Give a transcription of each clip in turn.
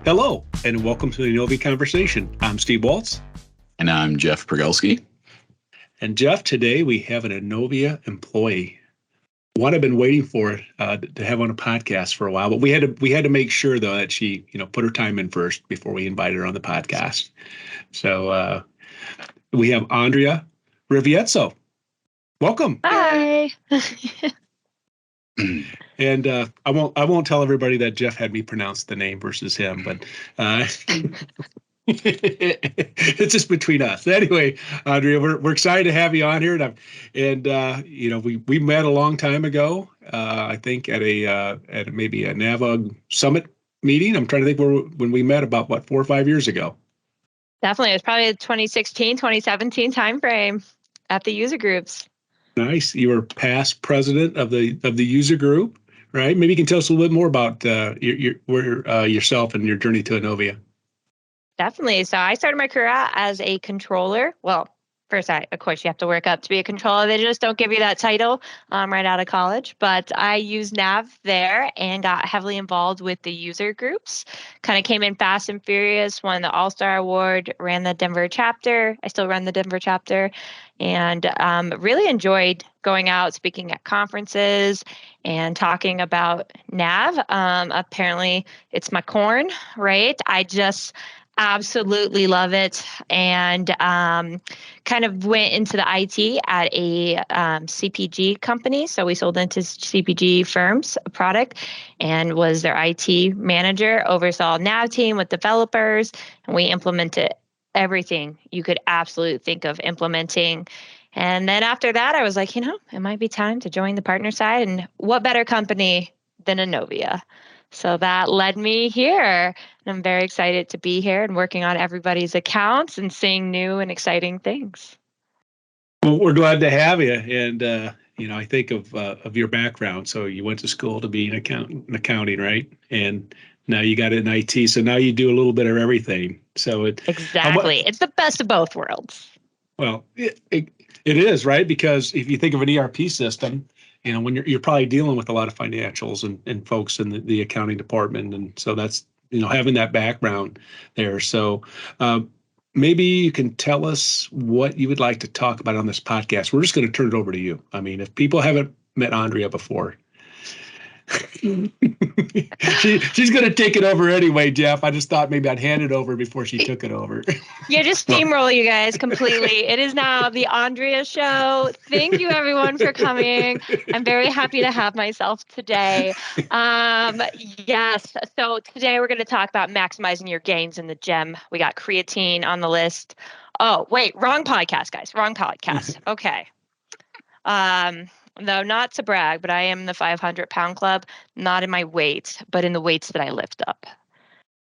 Hello, and welcome to the Novi Conversation. I'm Steve Waltz. And I'm Jeff Progelski. And Jeff, today we have an Innovia employee. One I've been waiting for to have on a podcast for a while, but we had to make sure though that she put her time in first before we invited her on the podcast. So we have Andrea Riviezzo. Welcome. Hi. And I won't tell everybody that Jeff had me pronounce the name versus him, but it's just between us. Anyway, Andrea, we're excited to have you on here, we met a long time ago. I think at maybe a NAVA Summit meeting. I'm trying to think when we met about 4 or 5 years ago. Definitely, it was probably the 2016, 2017 timeframe at the user groups. Nice. You were past president of the user group, right? Maybe you can tell us a little bit more about yourself and your journey to Innovia. Definitely. So I started my career out as a controller. Well, first, of course, you have to work up to be a controller. They just don't give you that title right out of college. But I used Nav there and got heavily involved with the user groups. Kind of came in fast and furious, won the All-Star Award, ran the Denver chapter. I still run the Denver chapter. And really enjoyed going out, speaking at conferences and talking about Nav. Apparently, it's my corn, right? I just absolutely love it. And kind of went into the IT at a CPG company. So we sold into CPG firms a product and was their IT manager, oversaw Nav team with developers, and we implemented everything you could absolutely think of implementing. And then after that, I was like, it might be time to join the partner side. And what better company than Innovia? So that led me here. And I'm very excited to be here and working on everybody's accounts and seeing new and exciting things. Well, we're glad to have you. And, I think of your background. So you went to school to be an accounting, right? And now you got it in IT. So now you do a little bit of everything. So exactly. It's the best of both worlds. Well, it is, right? Because if you think of an ERP system, when you're probably dealing with a lot of financials and folks in the accounting department. And so that's, having that background there. So maybe you can tell us what you would like to talk about on this podcast. We're just going to turn it over to you. I mean, if people haven't met Andrea before, she's going to take it over anyway, Jeff. I just thought maybe I'd hand it over before she took it over. Yeah, just steamroll you guys completely. It is now the Andrea Show. Thank you, everyone, for coming. I'm very happy to have myself today. Yes, so today we're going to talk about maximizing your gains in the gym. We got creatine on the list. Oh, wait, wrong podcast, guys. Wrong podcast. Okay. No, not to brag, but I am in the 500-pound club, not in my weight, but in the weights that I lift up.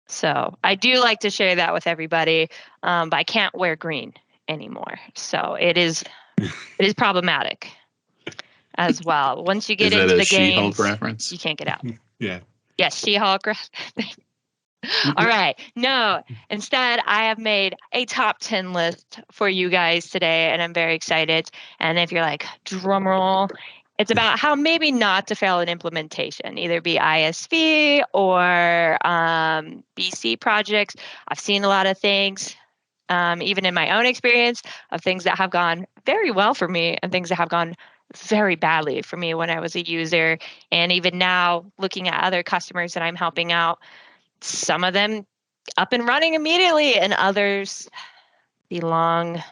So I do like to share that with everybody, but I can't wear green anymore. So it is problematic as well. Once you get into the games, She-Hulk reference? You can't get out. Yeah. Yes, She-Hulk. All right. No, instead, I have made a top 10 list for you guys today, and I'm very excited. And if you're like, drum roll, it's about how maybe not to fail an implementation, either be ISV or BC projects. I've seen a lot of things, even in my own experience, of things that have gone very well for me and things that have gone very badly for me when I was a user. And even now, looking at other customers that I'm helping out, some of them up and running immediately, and others the long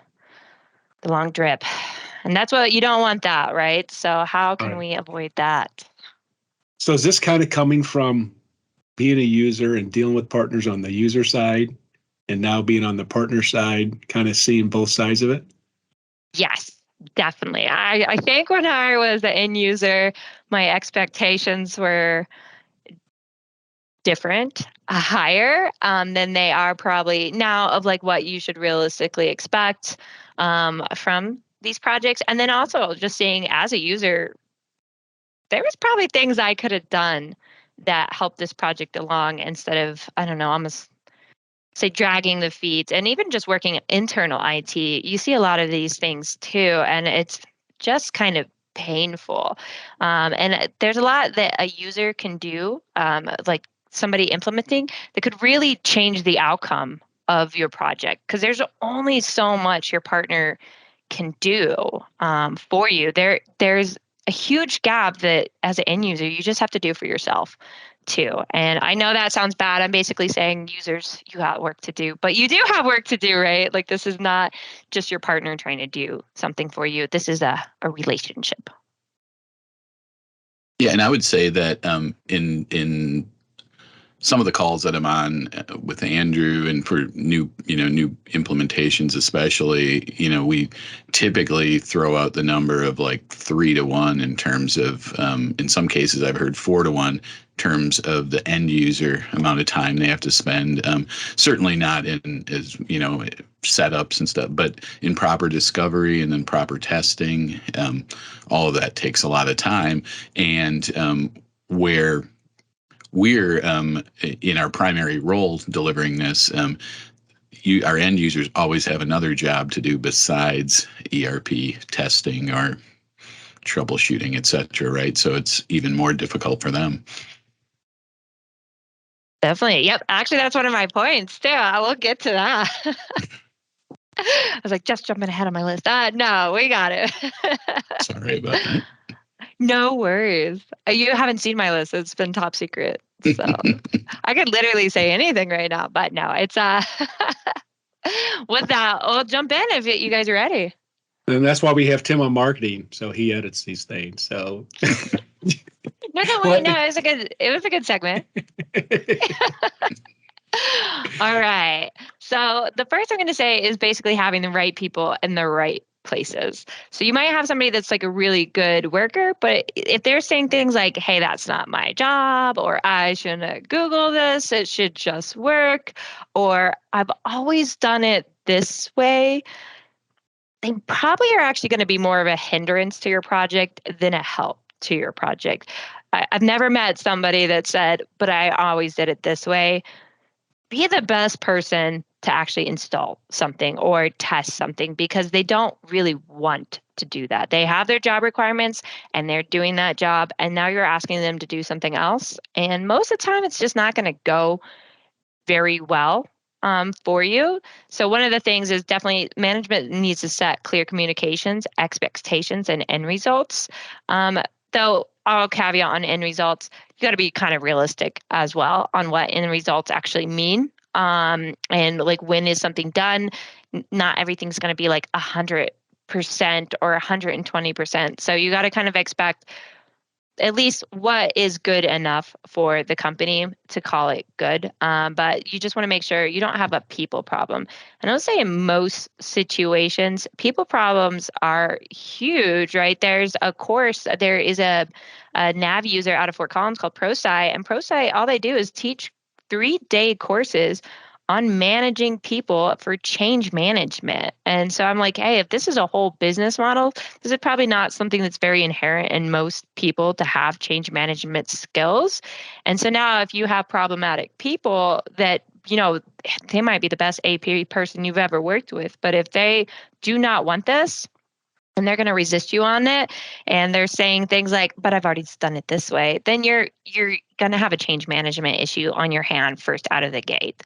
drip. And that's what you don't want that, right? So how can we avoid that? So is this kind of coming from being a user and dealing with partners on the user side and now being on the partner side, kind of seeing both sides of it? Yes, definitely. I think when I was an end user, my expectations were different, higher than they are probably now, of like what you should realistically expect from these projects. And then also just seeing as a user, there was probably things I could have done that helped this project along instead of, I don't know, almost say dragging the feet. And even just working internal IT, you see a lot of these things too. And it's just kind of painful. And there's a lot that a user can do, like somebody implementing that could really change the outcome of your project, because there's only so much your partner can do for you. There's a huge gap that as an end user, you just have to do for yourself too. And I know that sounds bad. I'm basically saying users, you got work to do, but you do have work to do, right? Like this is not just your partner trying to do something for you. This is a relationship. Yeah, and I would say that in some of the calls that I'm on with Andrew and for new implementations, especially, we typically throw out the number of like 3-to-1 in terms of, in some cases I've heard 4-to-1 in terms of the end user amount of time they have to spend. Certainly not in as, setups and stuff, but in proper discovery and then proper testing. All of that takes a lot of time, and where we're in our primary role delivering this, our end users always have another job to do besides ERP testing or troubleshooting, et cetera, right? So it's even more difficult for them. Definitely. Yep. Actually, that's one of my points too. I will get to that. I was like, just jumping ahead on my list. No, we got it. Sorry about that. No worries. You haven't seen my list. It's been top secret. So I could literally say anything right now, but no, it's with that, I'll jump in if you guys are ready. And that's why we have Tim on marketing, so he edits these things. So No, wait, no, it was a good segment. All right. So the first I'm going to say is basically having the right people in the right places. So you might have somebody that's like a really good worker, but if they're saying things like, hey, that's not my job, or I shouldn't Google this, it should just work, or I've always done it this way, they probably are actually going to be more of a hindrance to your project than a help to your project. I've never met somebody that said, but I always did it this way. Be the best person to actually install something or test something, because they don't really want to do that. They have their job requirements and they're doing that job, and now you're asking them to do something else. And most of the time, it's just not going to go very well for you. So one of the things is definitely management needs to set clear communications, expectations, and end results. Though I'll caveat on end results, you got to be kind of realistic as well on what end results actually mean. And like, when is something done? Not everything's going to be like 100% or 120%. So you got to kind of expect at least what is good enough for the company to call it good. But you just want to make sure you don't have a people problem. And I'll say in most situations, people problems are huge, right? There's a course, there is a nav user out of Fort Collins called ProSci, and ProSci, all they do is teach 3-day courses on managing people for change management. And so I'm like, hey, if this is a whole business model, this is probably not something that's very inherent in most people to have change management skills. And so now if you have problematic people that, they might be the best AP person you've ever worked with, but if they do not want this, and they're going to resist you on it, and they're saying things like, but I've already done it this way, then you're going to have a change management issue on your hand first out of the gate.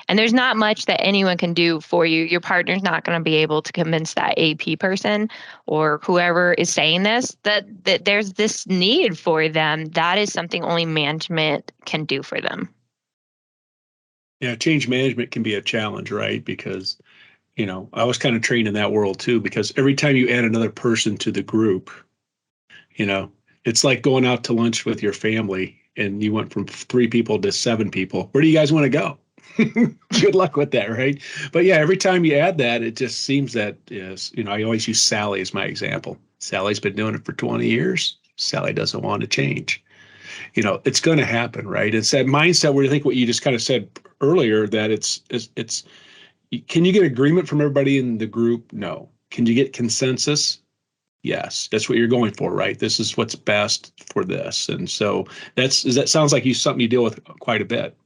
And there's not much that anyone can do for you. Your partner's not going to be able to convince that AP person or whoever is saying this that there's this need for them. That is something only management can do for them. Yeah, change management can be a challenge, right? Because I was kind of trained in that world too, because every time you add another person to the group, it's like going out to lunch with your family and you went from 3 people to 7 people. Where do you guys want to go? Good luck with that, right? But yeah, every time you add that, it just seems that I always use Sally as my example. Sally's been doing it for 20 years. Sally doesn't want to change. It's going to happen, right? It's that mindset where you think what you just kind of said earlier, that it's can you get agreement from everybody in the group? No. Can you get consensus? Yes. That's what you're going for, right? This is what's best for this. And so that sounds like something you deal with quite a bit.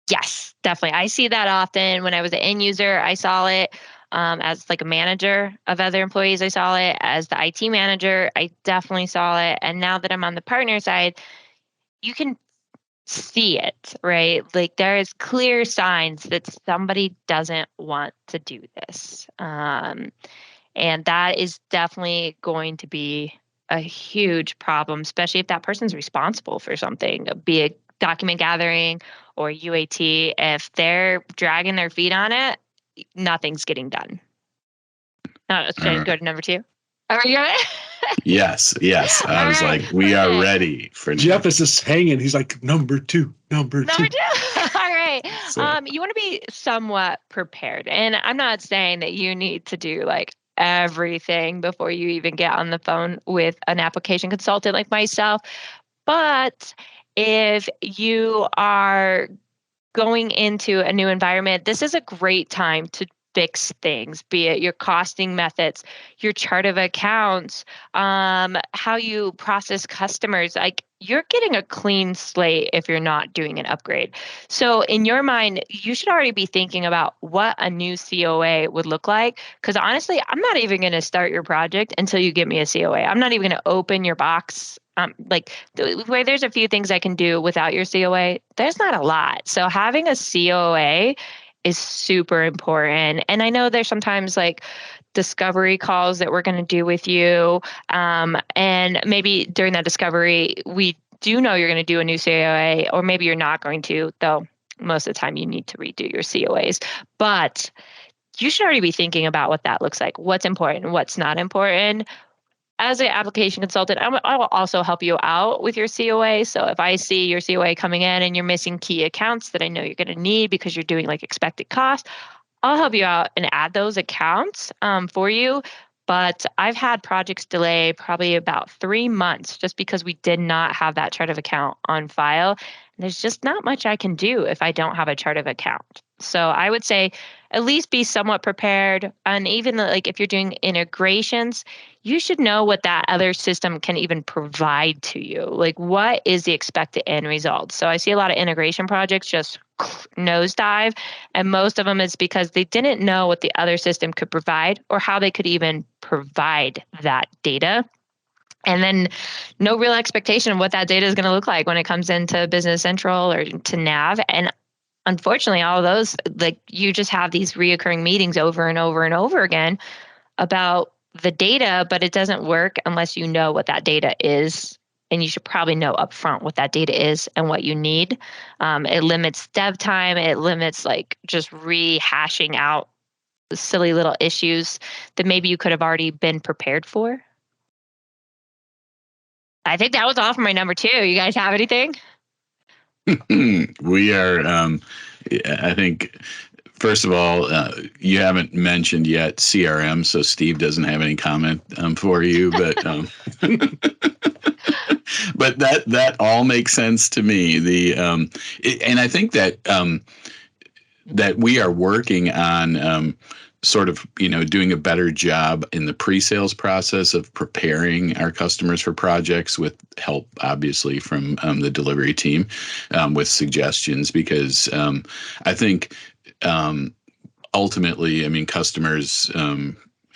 Yes, definitely. I see that often. When I was an end user, I saw it as like a manager of other employees. I saw it as the IT manager. I definitely saw it. And now that I'm on the partner side, you can see it, right? Like there is clear signs that somebody doesn't want to do this. And that is definitely going to be a huge problem, especially if that person's responsible for something, be it document gathering or UAT. If they're dragging their feet on it, nothing's getting done. Should I go to number 2? Are you ready? Yes. I All was right, like, we are okay. ready for Jeff is just hanging. He's like, number two. Number 2. All right. So- You want to be somewhat prepared. And I'm not saying that you need to do like everything before you even get on the phone with an application consultant like myself. But if you are going into a new environment, this is a great time to fix things, be it your costing methods, your chart of accounts, how you process customers. Like you're getting a clean slate if you're not doing an upgrade. So in your mind, you should already be thinking about what a new COA would look like. Because honestly, I'm not even going to start your project until you give me a COA. I'm not even going to open your box. Where there's a few things I can do without your COA, there's not a lot. So having a COA is super important. And I know there's sometimes like discovery calls that we're going to do with you. And maybe during that discovery, we do know you're going to do a new COA, or maybe you're not going to, though most of the time you need to redo your COAs. But you should already be thinking about what that looks like, what's important, what's not important. As an application consultant, I will also help you out with your COA. So if I see your COA coming in and you're missing key accounts that I know you're going to need because you're doing like expected cost, I'll help you out and add those accounts for you. But I've had projects delay probably about 3 months just because we did not have that chart of account on file. And there's just not much I can do if I don't have a chart of account. So I would say at least be somewhat prepared. And even like if you're doing integrations, you should know what that other system can even provide to you. Like what is the expected end result? So I see a lot of integration projects just nosedive, and most of them is because they didn't know what the other system could provide or how they could even provide that data. And then no real expectation of what that data is going to look like when it comes into Business Central or to Nav. And unfortunately, all of those, like you just have these reoccurring meetings over and over and over again about the data, but it doesn't work unless you know what that data is. And you should probably know upfront what that data is and what you need. It limits dev time. It limits like just rehashing out silly little issues that maybe you could have already been prepared for. I think that was all for my number 2. You guys have anything? We are, I think, first of all, you haven't mentioned yet CRM, so Steve doesn't have any comment for you, but but that all makes sense to me. And I think that that we are working on sort of, doing a better job in the pre-sales process of preparing our customers for projects with help, obviously, from the delivery team with suggestions, because I think ultimately, I mean, customers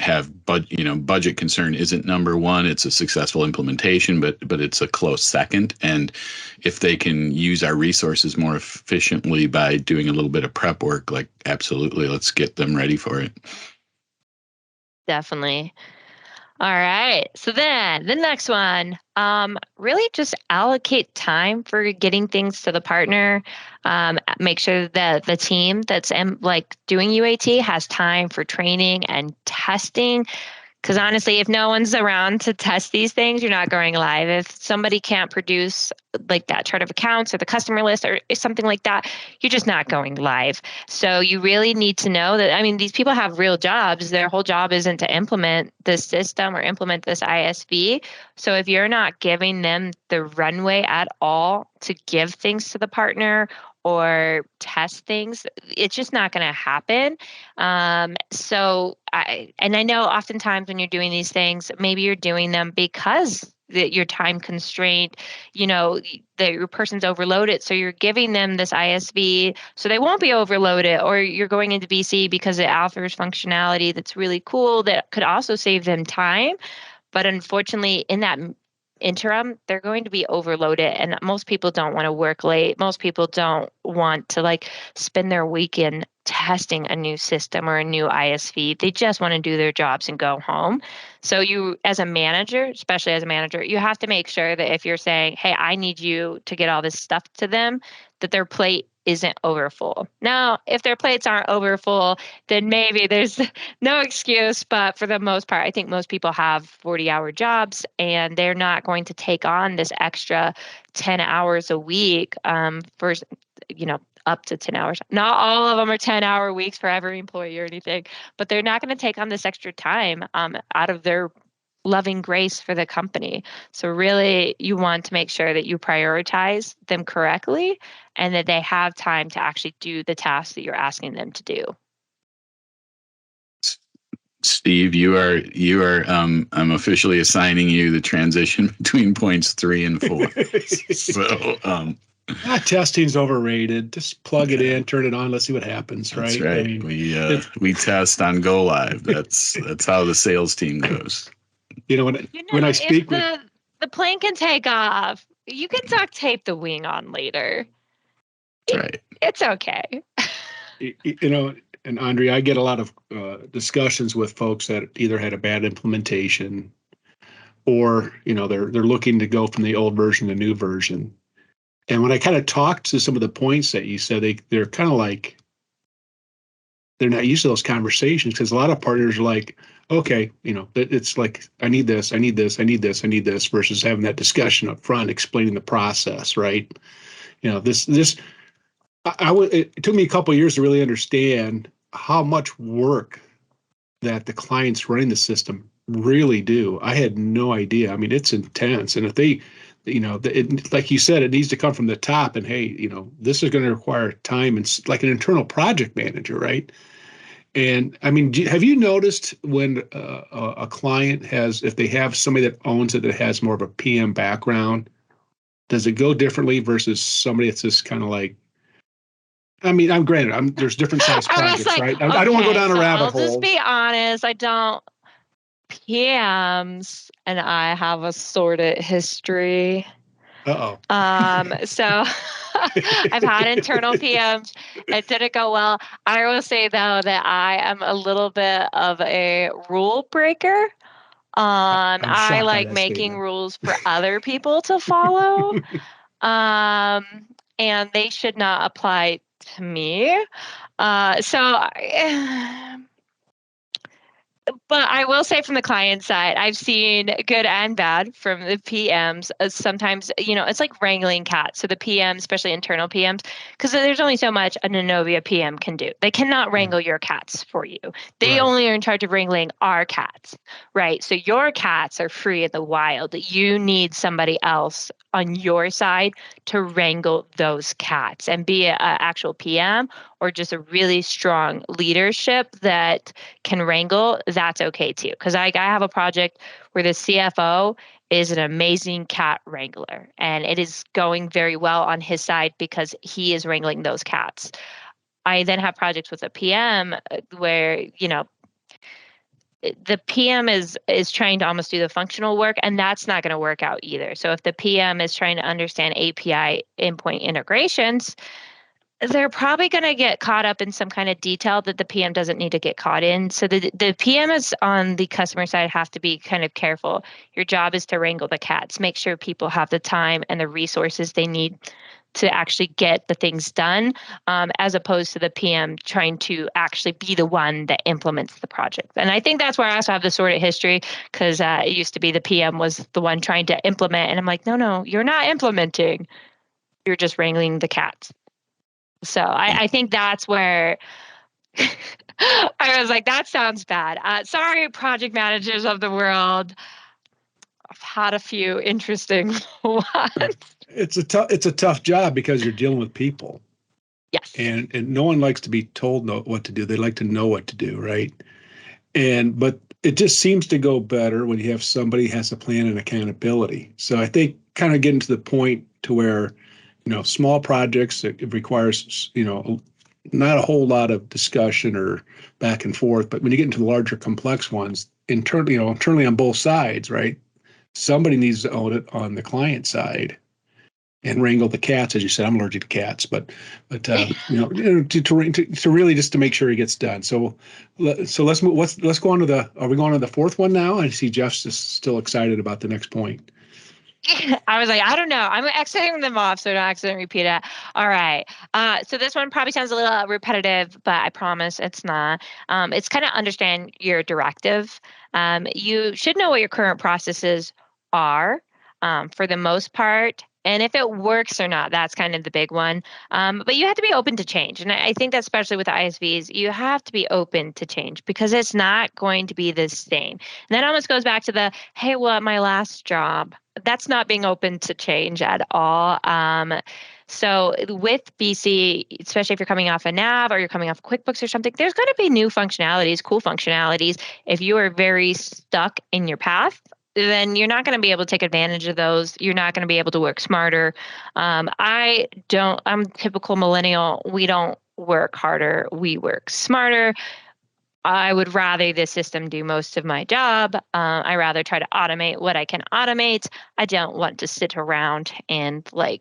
have budget concern isn't number one. It's a successful implementation, but it's a close second. And if they can use our resources more efficiently by doing a little bit of prep work, like absolutely, let's get them ready for it. Definitely. All right. So then the next one, really just allocate time for getting things to the partner. Make sure that the team that's doing UAT has time for training and testing. Because honestly, if no one's around to test these things, you're not going live. If somebody can't produce like that chart of accounts or the customer list or something like that, you're just not going live. So you really need to know that, I mean, these people have real jobs. Their whole job isn't to implement this system or implement this ISV. So if you're not giving them the runway at all to give things to the partner or test things, it's just not going to happen. I know oftentimes when you're doing these things, maybe you're doing them because you're time constrained, your person's overloaded. So you're giving them this ISV so they won't be overloaded, or you're going into BC because it offers functionality that's really cool that could also save them time. But unfortunately, in that interim, they're going to be overloaded, and most people don't want to work late. Most people don't want to like spend their weekend testing a new system or a new ISV. They just want to do their jobs and go home. So you, as a manager, especially as a manager, you have to make sure that if you're saying, hey, I need you to get all this stuff to them, that their plate isn't overfull. Now, if their plates aren't overfull, then maybe there's no excuse. But for the most part, I think most people have 40-hour jobs, and they're not going to take on this extra 10 hours a week for, up to 10 hours. Not all of them are 10-hour weeks for every employee or anything, but they're not going to take on this extra time out of their loving grace for the company. So really, you want to make sure that you prioritize them correctly and that they have time to actually do the tasks that you're asking them to do. Steve, you are I'm officially assigning you the transition between points 3 and 4. So testing's overrated. Just plug it in, turn it on, let's see what happens. Right. That's right. I mean, we test on go live. That's how the sales team goes. When I speak with the plane can take off, you can duct tape the wing on later. That's right. It's okay. And Andrea, I get a lot of discussions with folks that either had a bad implementation or, they're looking to go from the old version to the new version. And when I kind of talked to some of the points that you said, they're kind of like, they're not used to those conversations because a lot of partners are like, okay, it's like, I need this, I need this, I need this, I need this, versus having that discussion up front, explaining the process, right? It took me a couple of years to really understand how much work that the clients running the system really do. I had no idea. I mean, it's intense. And if they, like you said, it needs to come from the top and, hey, this is going to require time and like an internal project manager, right? And I mean, have you noticed when a client if they have somebody that owns it that has more of a PM background, does it go differently versus somebody that's just kind of like, I mean, there's different size projects, right? I don't want to go down a rabbit hole. I'll just be honest. PMs and I have a sordid history. Uh-oh. So I've had internal PMs. It didn't go well. I will say though that I am a little bit of a rule breaker. I like making rules for other people to follow. And they should not apply to me. But I will say from the client side, I've seen good and bad from the PMs. Sometimes, it's like wrangling cats. So the PMs, especially internal PMs, because there's only so much a Nenovia PM can do. They cannot wrangle your cats for you. They only are in charge of wrangling our cats, right? So your cats are free in the wild. You need somebody else on your side to wrangle those cats and be an actual PM or just a really strong leadership that can wrangle, that's okay too. Because I have a project where the CFO is an amazing cat wrangler, and it is going very well on his side because he is wrangling those cats. I then have projects with a PM where, the PM is trying to almost do the functional work, and that's not going to work out either. So if the PM is trying to understand API endpoint integrations, they're probably going to get caught up in some kind of detail that the PM doesn't need to get caught in. So the PM is on the customer side have to be kind of careful. Your job is to wrangle the cats, make sure people have the time and the resources they need to actually get the things done, as opposed to the PM trying to actually be the one that implements the project. And I think that's where I also have the sort of history, because it used to be the PM was the one trying to implement. And I'm like, no, you're not implementing. You're just wrangling the cats. So I think that's where I was like, that sounds bad. Sorry, project managers of the world. I've had a few interesting ones. It's a tough job because you're dealing with people. Yes. And no one likes to be told what to do. They like to know what to do, right? But it just seems to go better when you have somebody who has a plan and accountability. So I think kind of getting to the point to where, small projects, it requires, not a whole lot of discussion or back and forth. But when you get into the larger complex ones, internally on both sides, right? somebody needs to own it on the client side and wrangle the cats. As you said, I'm allergic to cats, but to really just to make sure it gets done. So let's move. Let's go on to the. Are we going to the fourth one now? I see Jeff's just still excited about the next point. I was like, I don't know. I'm exiting them off so I don't accidentally repeat it. All right. So this one probably sounds a little repetitive, but I promise it's not. It's kind of understand your directive. You should know what your current processes are for the most part. And if it works or not, that's kind of the big one. But you have to be open to change. And I think that especially with the ISVs, you have to be open to change because it's not going to be the same. And that almost goes back to the, hey, well, at my last job, that's not being open to change at all. So with BC, especially if you're coming off a nav or you're coming off QuickBooks or something, there's going to be new functionalities, cool functionalities. If you are very stuck in your path, then you're not going to be able to take advantage of those. You're not going to be able to work smarter. I'm typical millennial. We don't work harder. We work smarter. I would rather the system do most of my job. I rather try to automate what I can automate. I don't want to sit around and I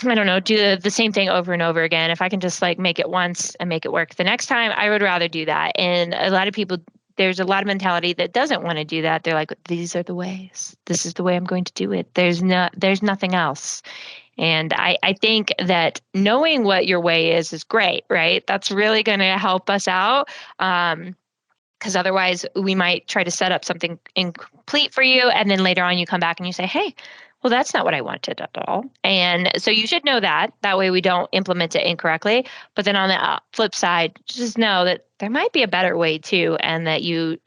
don't know, do the same thing over and over again. If I can just make it once and make it work the next time, I would rather do that. And a lot of people, there's a lot of mentality that doesn't want to do that. They're like, these are the ways. This is the way I'm going to do it. There's nothing else. And I think that knowing what your way is great, right? That's really going to help us out. Because otherwise we might try to set up something incomplete for you. And then later on you come back and you say, hey, well, that's not what I wanted at all. And so you should know that. That way we don't implement it incorrectly. But then on the flip side, just know that there might be a better way too, and that you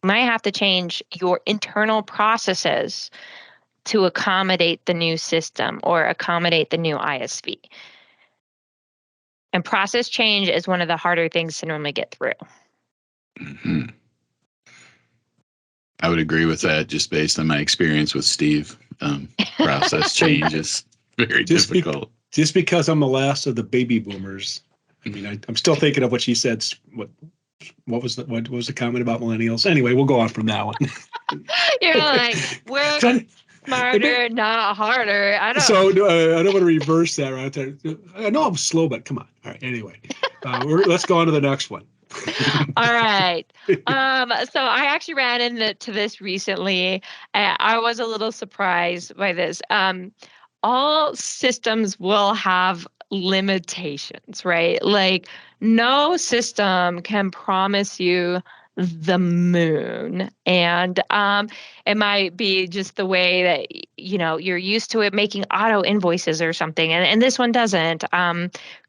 might have to change your internal processes to accommodate the new system or accommodate the new ISV. And process change is one of the harder things to normally get through. Mm-hmm. I would agree with that just based on my experience with Steve. Process change is very difficult. Just because I'm the last of the baby boomers. I mean, I'm still thinking of what she said. What was the comment about millennials? Anyway, we'll go on from that one. You're like, we're smarter, not harder. I don't. So I don't want to reverse that right there. I know I'm slow, but come on. All right. Anyway, let's go on to the next one. All right. So I actually ran into this recently. I was a little surprised by this. All systems will have limitations, right? Like no system can promise you the moon. And it might be just the way that, you're used to it making auto invoices or something. And this one doesn't.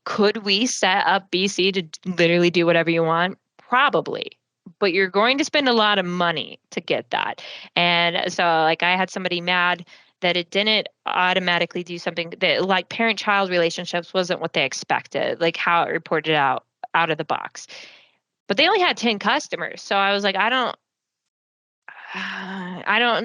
Could we set up BC to literally do whatever you want? Probably. But you're going to spend a lot of money to get that. And so I had somebody mad that it didn't automatically do something that parent-child relationships wasn't what they expected, how it reported out of the box. But they only had 10 customers. So I was like, I don't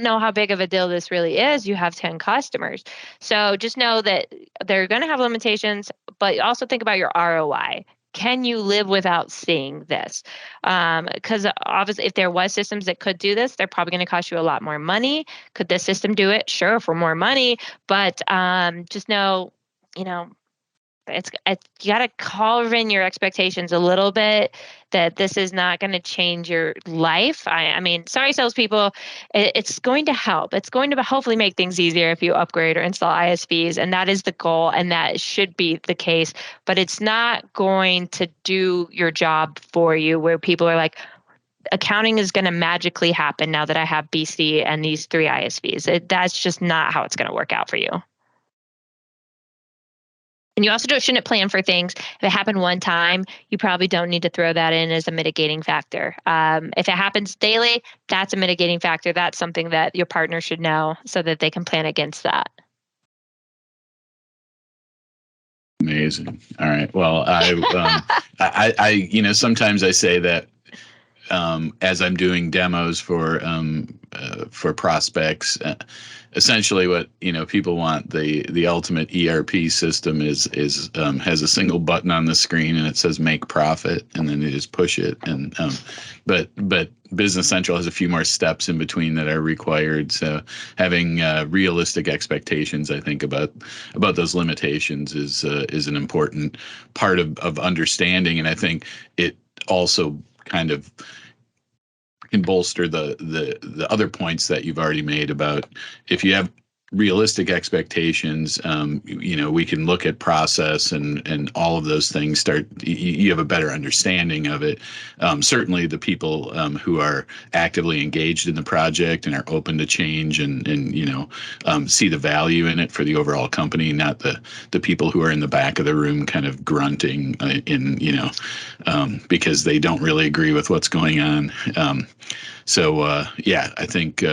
know how big of a deal this really is. You have 10 customers. So just know that they're going to have limitations, but also think about your ROI. Can you live without seeing this? Because obviously, if there was systems that could do this, they're probably going to cost you a lot more money. Could this system do it? Sure, for more money. But just know, you got to carve in your expectations a little bit that this is not going to change your life. I mean, sorry, salespeople, it's going to help. It's going to hopefully make things easier if you upgrade or install ISVs, and that is the goal, and that should be the case. But it's not going to do your job for you where people are like, accounting is going to magically happen now that I have BC and these 3 ISVs. That's just not how it's going to work out for you. And you also shouldn't plan for things. If it happened one time, you probably don't need to throw that in as a mitigating factor. If it happens daily, that's a mitigating factor. That's something that your partner should know so that they can plan against that. Amazing. All right. Well, I sometimes I say that as I'm doing demos for prospects, essentially what people want, the ultimate ERP system is has a single button on the screen and it says make profit, and then they just push it. And but Business Central has a few more steps in between that are required. So having realistic expectations, I think, about those limitations is an important part of understanding. And I think it also kind of can bolster the other points that you've already made about, if you have realistic expectations, we can look at process and all of those things. You have a better understanding of it. Certainly the people who are actively engaged in the project and are open to change and see the value in it for the overall company, not the people who are in the back of the room kind of grunting because they don't really agree with what's going on. I think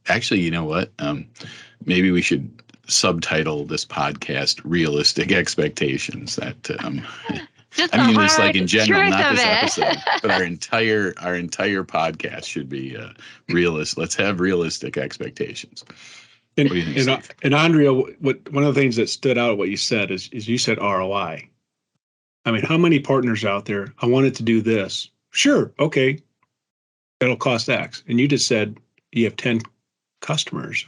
actually, you know what? Maybe we should subtitle this podcast "Realistic Expectations." That it's like in general, not this episode, but our entire podcast should be realist. Let's have realistic expectations. And, what do you think, Steve? And Andrea, one of the things that stood out what you said is you said ROI. I mean, how many partners out there? I wanted to do this. Sure, okay, it'll cost X, and you just said you have 10 customers.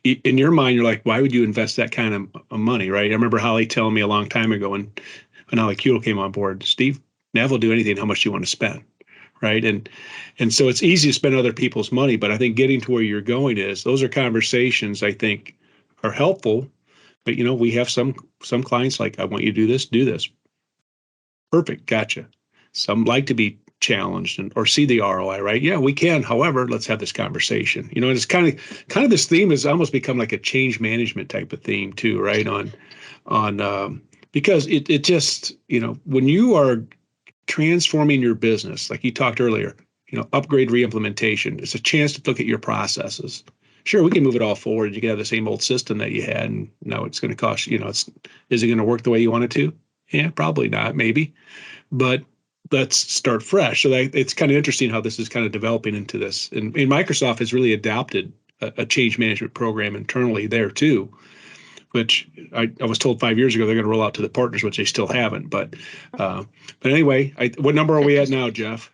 In your mind, you're like, why would you invest that kind of money, right? I remember Holly telling me a long time ago when Holly Kuehl came on board, Steve, Nav will do anything, how much you want to spend, right? And so it's easy to spend other people's money, but I think getting to where you're going is, those are conversations I think are helpful. But, we have some clients like, I want you to do this. Perfect, gotcha. Some like to be challenged or see the ROI, right? Yeah, we can. However, let's have this conversation. And it's kind of this theme has almost become like a change management type of theme too, right? On because it just, when you are transforming your business, like you talked earlier, upgrade reimplementation, it's a chance to look at your processes. Sure, we can move it all forward. You can have the same old system that you had, and now it's going to cost, is it going to work the way you want it to? Yeah, probably not, maybe. But let's start fresh. So it's kind of interesting how this is kind of developing into this. And Microsoft has really adopted a change management program internally there too, which I was told 5 years ago they're going to roll out to the partners, which they still haven't. But anyway, what number are we at now, Jeff?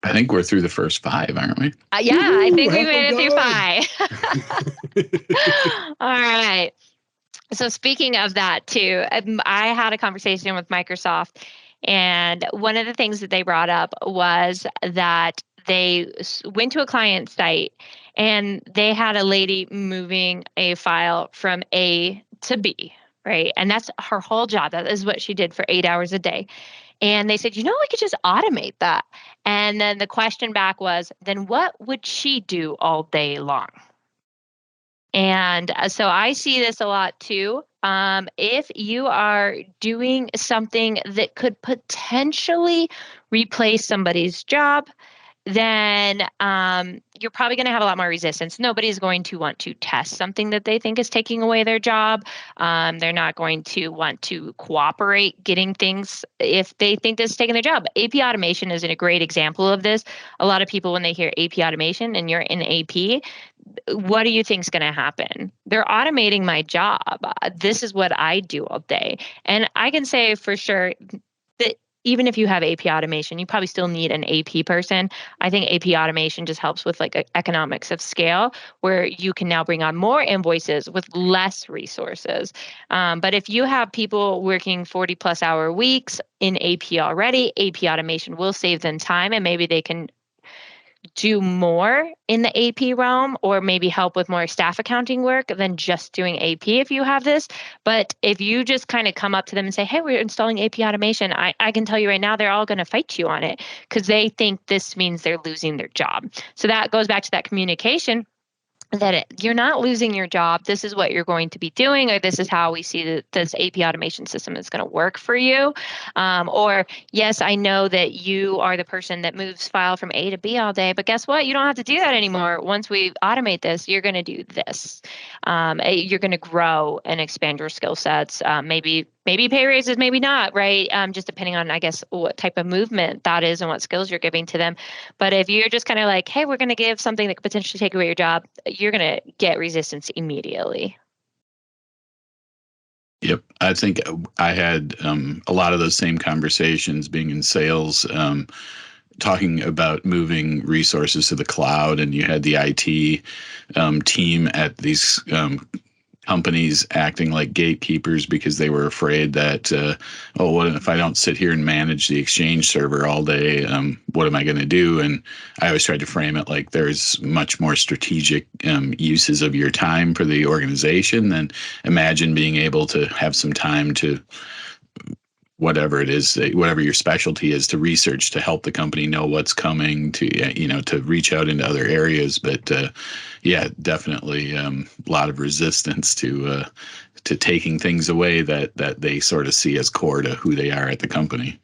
I think we're through the first 5, aren't we? Yeah, I think we made it through 5. All right. So speaking of that too, I had a conversation with Microsoft, and one of the things that they brought up was that they went to a client site and they had a lady moving a file from A to B, right? And that's her whole job. That is what she did for 8 hours a day. And they said, we could just automate that. And then the question back was, then what would she do all day long? And so I see this a lot too. If you are doing something that could potentially replace somebody's job, then you're probably going to have a lot more resistance. Nobody's going to want to test something that they think is taking away their job. They're not going to want to cooperate getting things if they think this is taking their job. AP automation is a great example of this. A lot of people, when they hear AP automation and you're in AP, what do you think is going to happen? They're automating my job. This is what I do all day. And I can say for sure that even if you have AP automation, you probably still need an AP person. I think AP automation just helps with like economics of scale, where you can now bring on more invoices with less resources. But if you have people working 40 plus hour weeks in AP already, AP automation will save them time, and maybe they can do more in the AP realm, or maybe help with more staff accounting work than just doing AP if you have this. But if you just kind of come up to them and say, hey, we're installing AP automation, I can tell you right now, they're all going to fight you on it because they think this means they're losing their job. So that goes back to that communication, that you're not losing your job. This is what you're going to be doing, or this is how we see that this AP automation system is going to work for you. Or yes, I know that you are the person that moves file from A to B all day, but guess what? You don't have to do that anymore. Once we automate this, you're going to do this. You're going to grow and expand your skill sets. Maybe maybe pay raises, maybe not, right? Just depending on, I guess, what type of movement that is and what skills you're giving to them. But if you're just kind of like, hey, we're going to give something that could potentially take away your job, you're going to get resistance immediately. Yep. I think I had a lot of those same conversations being in sales, talking about moving resources to the cloud, and you had the IT team at these companies acting like gatekeepers because they were afraid that, what if I don't sit here and manage the Exchange server all day? What am I going to do? And I always tried to frame it like there's much more strategic uses of your time for the organization than imagine being able to have some time to whatever it is, whatever your specialty is, to research, to help the company know what's coming, to to reach out into other areas. But yeah, definitely a lot of resistance to taking things away that they sort of see as core to who they are at the company.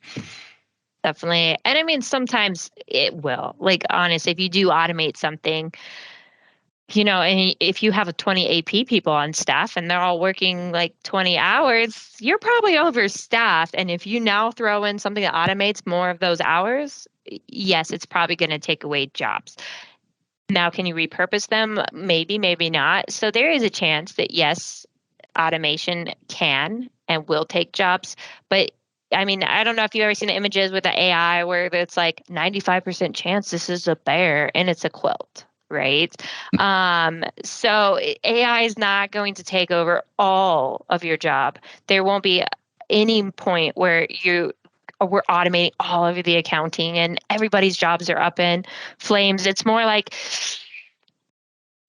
Definitely. And I mean, sometimes it will. Like, honestly, if you do automate something, and if you have 20 AP people on staff and they're all working like 20 hours, you're probably overstaffed. And if you now throw in something that automates more of those hours, yes, it's probably going to take away jobs. Now, can you repurpose them? Maybe, maybe not. So there is a chance that, yes, automation can and will take jobs. But I mean, I don't know if you've ever seen the images with the AI where it's like 95% chance this is a bear and it's a quilt. Right. So AI is not going to take over all of your job. There won't be any point where we're automating all of the accounting and everybody's jobs are up in flames. It's more like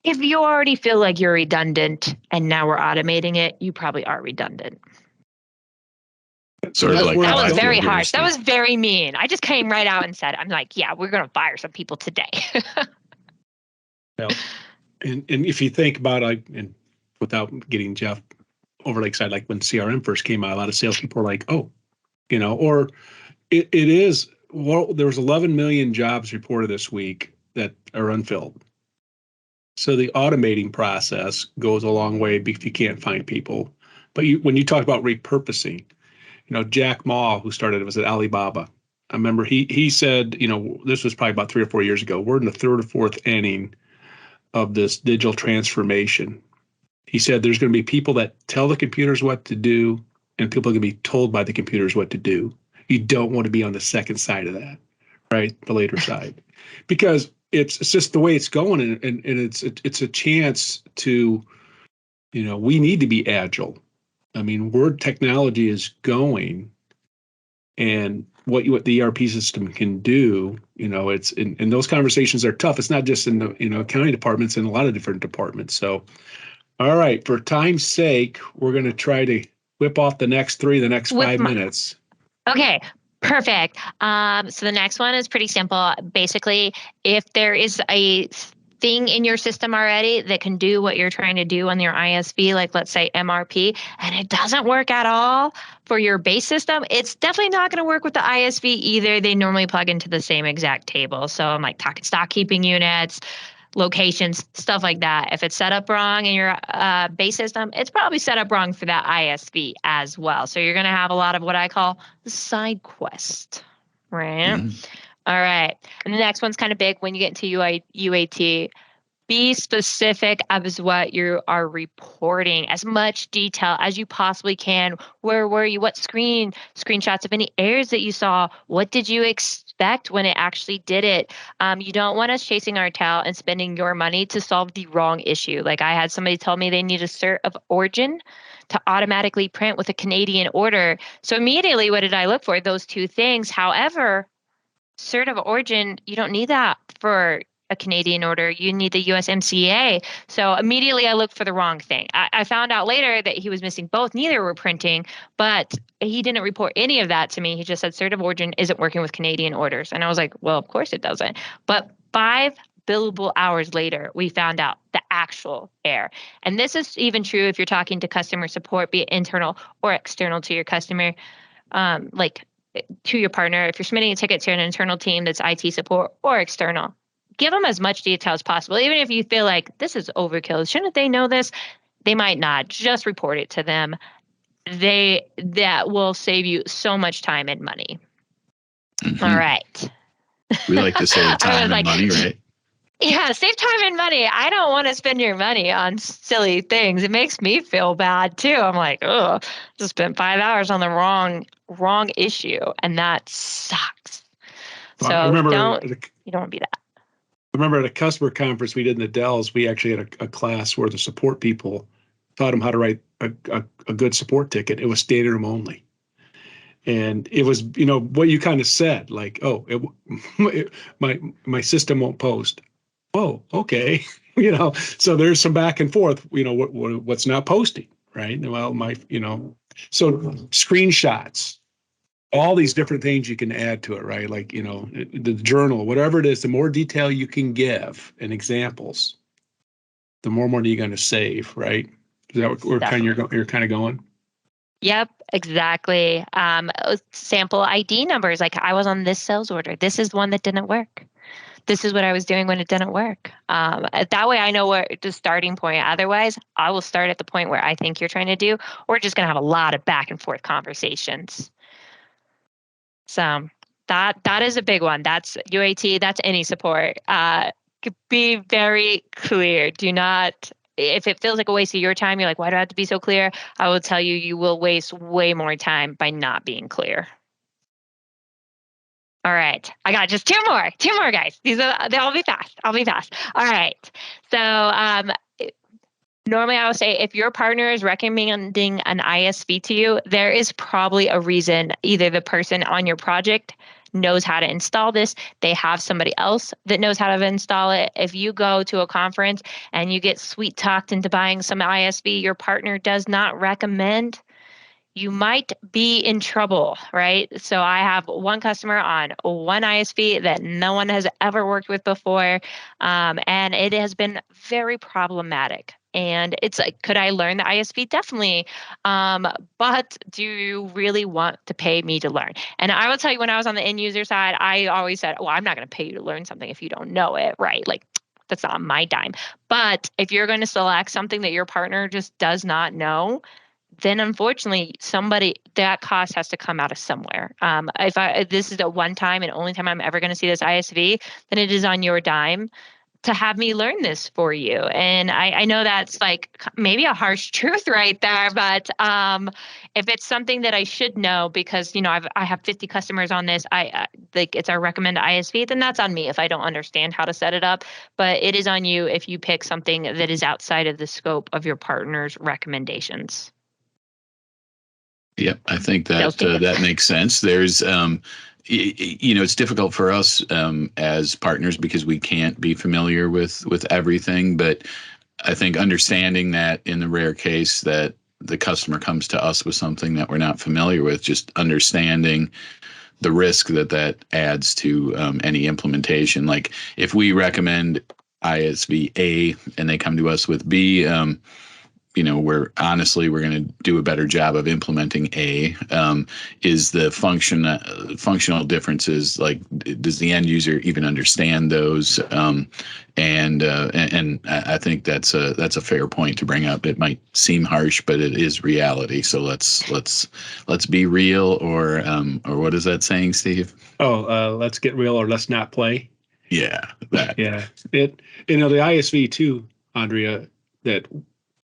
if you already feel like you're redundant and now we're automating it, you probably are redundant. Sort of like that was very harsh. That was very mean. I just came right out and said, I'm like, yeah, we're going to fire some people today. Well, and if you think about it, and without getting Jeff overly excited, like when CRM first came out, a lot of salespeople were like, oh, or it is, well, there was 11 million jobs reported this week that are unfilled. So the automating process goes a long way if you can't find people. But when you talk about repurposing, Jack Ma, who started it, was at Alibaba. I remember he said, this was probably about 3 or 4 years ago, we're in the third or fourth inning of this digital transformation. He said there's going to be people that tell the computers what to do and people are going to be told by the computers what to do. You don't want to be on the second side of that, right? The later side, because it's just the way it's going, and it's a chance to, we need to be agile. I mean, where technology is going and what the ERP system can do, it's and those conversations are tough. It's not just in the accounting departments, in a lot of different departments. So, all right, for time's sake, we're going to try to whip off the next 5 minutes. Okay, perfect. So the next one is pretty simple. Basically, if there is a thing in your system already that can do what you're trying to do on your ISV, like let's say MRP, and it doesn't work at all for your base system, it's definitely not going to work with the ISV either. They normally plug into the same exact table. So I'm like talking stock keeping units, locations, stuff like that. If it's set up wrong in your base system, it's probably set up wrong for that ISV as well. So you're going to have a lot of what I call the side quest, right? Mm-hmm. All right. And the next one's kind of big when you get into UAT. Be specific as what you are reporting, as much detail as you possibly can. Where were you? What screenshots of any errors that you saw? What did you expect when it actually did it? You don't want us chasing our tail and spending your money to solve the wrong issue. Like I had somebody tell me they need a cert of origin to automatically print with a Canadian order. So immediately, what did I look for? Those two things. However, cert of origin, you don't need that for a Canadian order. You need the USMCA. So immediately I looked for the wrong thing. I found out later that he was missing both. Neither were printing, but he didn't report any of that to me. He just said cert of origin isn't working with Canadian orders. And I was like, well, of course it doesn't. But 5 billable hours later, we found out the actual error. And this is even true if you're talking to customer support, be it internal or external to your customer. To your partner, if you're submitting a ticket to an internal team that's IT support or external, give them as much detail as possible. Even if you feel like this is overkill, shouldn't they know this? They might not. Just report it to them. that will save you so much time and money. Mhm. All right. We like to save time and money, right? Yeah, save time and money. I don't want to spend your money on silly things. It makes me feel bad too. I'm like, oh, just spent 5 hours on the wrong issue, and that sucks. Well, I So remember you don't want to be that. at a customer conference we did in the Dells, we actually had a class where the support people taught them how to write a good support ticket. It was standing room only. And it was, what you kind of said, like, oh, my system won't post. Oh, okay. So there's some back and forth, what's not posting, right? Well, so screenshots, all these different things you can add to it, right? Like, the journal, whatever it is, the more detail you can give and examples, the more money you're going to save, right? Is that what you're kind of going? Yep, exactly. Sample ID numbers. Like I was on this sales order. This is one that didn't work. This is what I was doing when it didn't work. That way I know where the starting point. Otherwise, I will start at the point where I think you're trying to do. We're just going to have a lot of back and forth conversations. So that is a big one. That's UAT. That's any support. Be very clear. Do not, if it feels like a waste of your time, you're like, why do I have to be so clear? I will tell you, you will waste way more time by not being clear. All right. I got just two more guys. I'll be fast. All right. So, normally I will say if your partner is recommending an ISV to you, there is probably a reason. Either the person on your project knows how to install this, they have somebody else that knows how to install it. If you go to a conference and you get sweet talked into buying some ISV your partner does not recommend, you might be in trouble, right? So I have one customer on one ISV that no one has ever worked with before, and it has been very problematic. And it's like, could I learn the ISV? Definitely. But do you really want to pay me to learn? And I will tell you, when I was on the end user side, I always said, well, I'm not going to pay you to learn something if you don't know it, right? Like, that's not my dime. But if you're going to select something that your partner just does not know, then unfortunately that cost has to come out of somewhere. If this is the one time and only time I'm ever going to see this ISV, then it is on your dime to have me learn this for you. And I know that's like maybe a harsh truth right there, but if it's something that I should know because I have 50 customers on this, it's our recommended ISV, then that's on me if I don't understand how to set it up. But it is on you if you pick something that is outside of the scope of your partner's recommendations. Yep, I think that makes sense. There's, it's difficult for us as partners because we can't be familiar with everything. But I think understanding that in the rare case that the customer comes to us with something that we're not familiar with, just understanding the risk that adds to any implementation. Like if we recommend ISV A and they come to us with B, we're going to do a better job of implementing A. Is the functional differences, like, does the end user even understand those? And I think that's a fair point to bring up. It might seem harsh, but it is reality. So let's be real, or what is that saying, Steve? Oh, let's get real, or let's not play. Yeah, that. Yeah, the ISV too, Andrea, that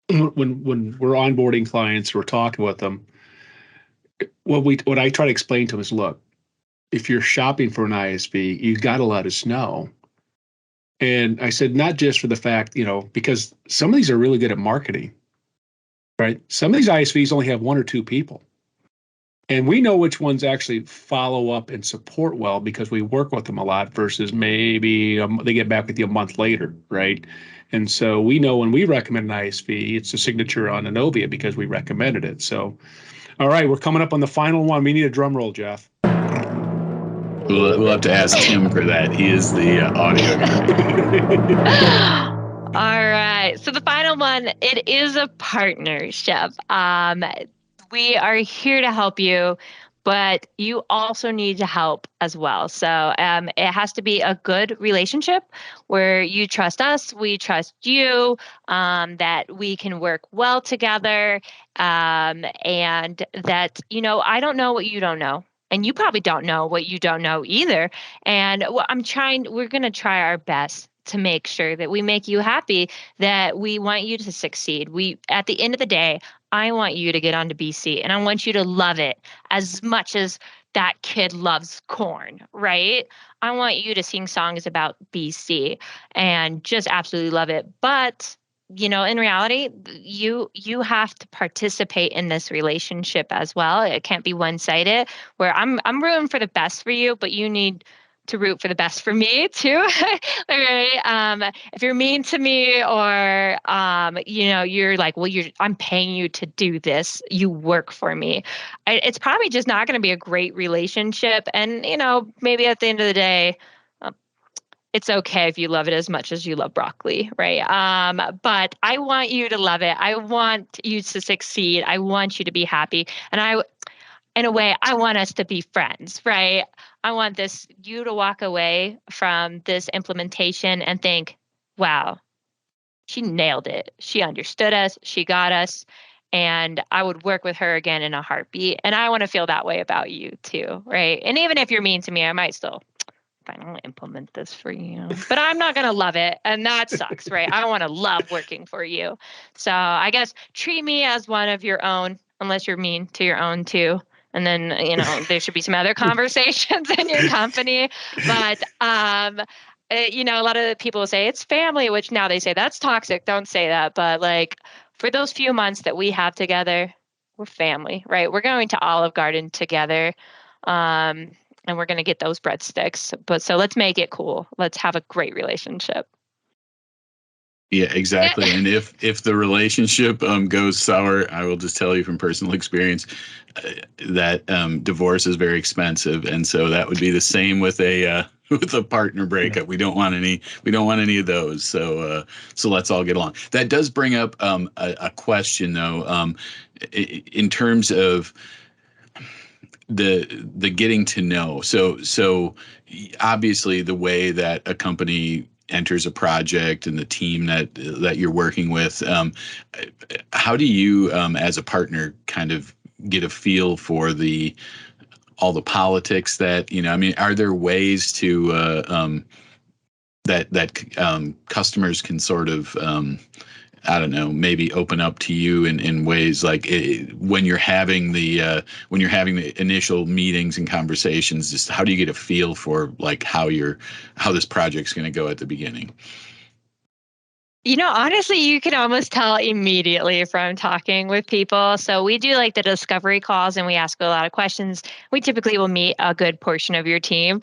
when we're onboarding clients, we're talking with them. What I try to explain to them is, look, if you're shopping for an ISV, you got to let us know. And I said, not just for the fact, because some of these are really good at marketing, right? Some of these ISVs only have one or two people. And we know which ones actually follow up and support well because we work with them a lot versus maybe they get back with you a month later, right? And so we know when we recommend an ISV, it's a signature on Innovia because we recommended it. So, all right, we're coming up on the final one. We need a drum roll, Jeff. We'll have to ask Tim for that. He is the audio guy. All right. So the final one, it is a partnership. We are here to help you, but you also need to help as well. So it has to be a good relationship where you trust us, we trust you, that we can work well together, and that, I don't know what you don't know. And you probably don't know what you don't know either. And we're going to try our best to make sure that we make you happy, that we want you to succeed. At the end of the day, I want you to get onto BC and I want you to love it as much as that kid loves corn, right? I want you to sing songs about BC and just absolutely love it. But in reality, you have to participate in this relationship as well. It can't be one-sided where I'm rooting for the best for you, but you need to root for the best for me too. Right? If you're mean to me or you're like, well, I'm paying you to do this. You work for me. It's probably just not going to be a great relationship. And maybe at the end of the day, it's okay if you love it as much as you love broccoli, right? But I want you to love it. I want you to succeed. I want you to be happy. And in a way, I want us to be friends, right? I want you to walk away from this implementation and think, wow, she nailed it. She understood us. She got us. And I would work with her again in a heartbeat. And I want to feel that way about you too, right? And even if you're mean to me, I might still finally implement this for you, but I'm not going to love it. And that sucks, right? I want to love working for you. So I guess treat me as one of your own, unless you're mean to your own too. And then, there should be some other conversations in your company. But, a lot of people say it's family, which now they say that's toxic. Don't say that. But like for those few months that we have together, we're family, right? We're going to Olive Garden together. And we're going to get those breadsticks. But so let's make it cool. Let's have a great relationship. Yeah, exactly. And if the relationship goes sour, I will just tell you from personal experience that divorce is very expensive, and so that would be the same with a with a partner breakup. We don't want any. We don't want any of those. So let's all get along. That does bring up a question though, in terms of the getting to know. So obviously the way that a company enters a project and the team that you're working with, how do you as a partner kind of get a feel for all the politics that are there ways to that customers can sort of I don't know, maybe open up to you in ways like when you're having the initial meetings and conversations, just how do you get a feel for like how this project's going to go at the beginning? Honestly, you can almost tell immediately from talking with people. So we do like the discovery calls and we ask a lot of questions. We typically will meet a good portion of your team.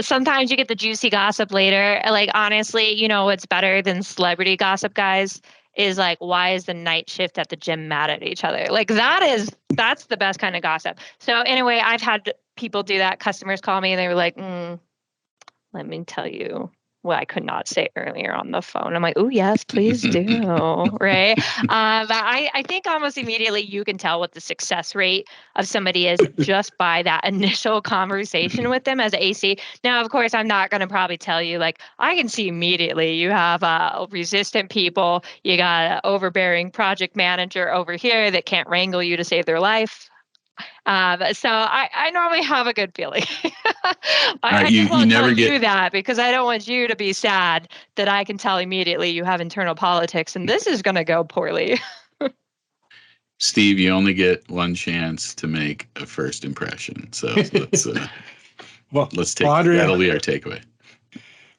Sometimes you get the juicy gossip later. Like, honestly, what's better than celebrity gossip, guys, is like, why is the night shift at the gym mad at each other? Like that's the best kind of gossip. So anyway, I've had people do that. Customers call me and they were like, let me tell you what I could not say earlier on the phone. I'm like, oh, yes, please do. Right. But I think almost immediately you can tell what the success rate of somebody is just by that initial conversation with them as AC. Now, of course, I'm not going to probably tell you, like, I can see immediately you have resistant people. You got an overbearing project manager over here that can't wrangle you to save their life. So I normally have a good feeling. I just won't tell you that because I don't want you to be sad that I can tell immediately you have internal politics and this is going to go poorly. Steve, you only get one chance to make a first impression. So let's take Andrea, that'll be our takeaway.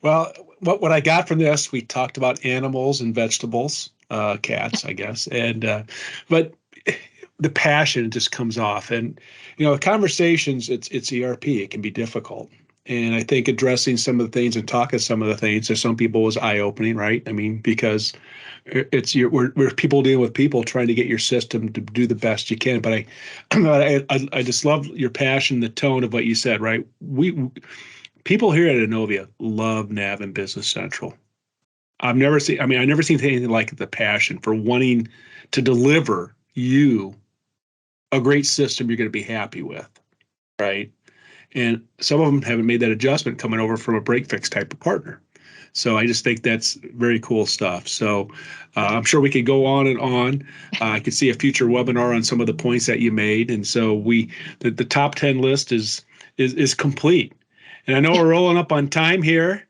Well, what I got from this, we talked about animals and vegetables, cats, I guess, and but the passion just comes off, and conversations. It's ERP. It can be difficult, and I think addressing some of the things and talking some of the things to some people is eye opening, right? I mean, because we're people dealing with people trying to get your system to do the best you can. But I just love your passion, the tone of what you said, right? People here at Innovia love Nav and Business Central. I've never seen anything like the passion for wanting to deliver you a great system you're going to be happy with. right? And some of them haven't made that adjustment coming over from a break fix type of partner. So I just think that's very cool stuff. So I'm sure we could go on and on. I could see a future webinar on some of the points that you made. And so the top 10 list is complete. And I know we're rolling up on time here.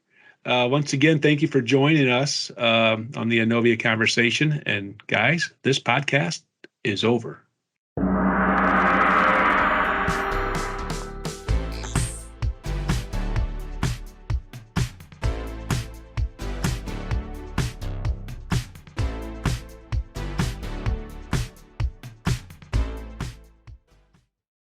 Once again, thank you for joining us on the Innovia conversation. And guys, this podcast is over.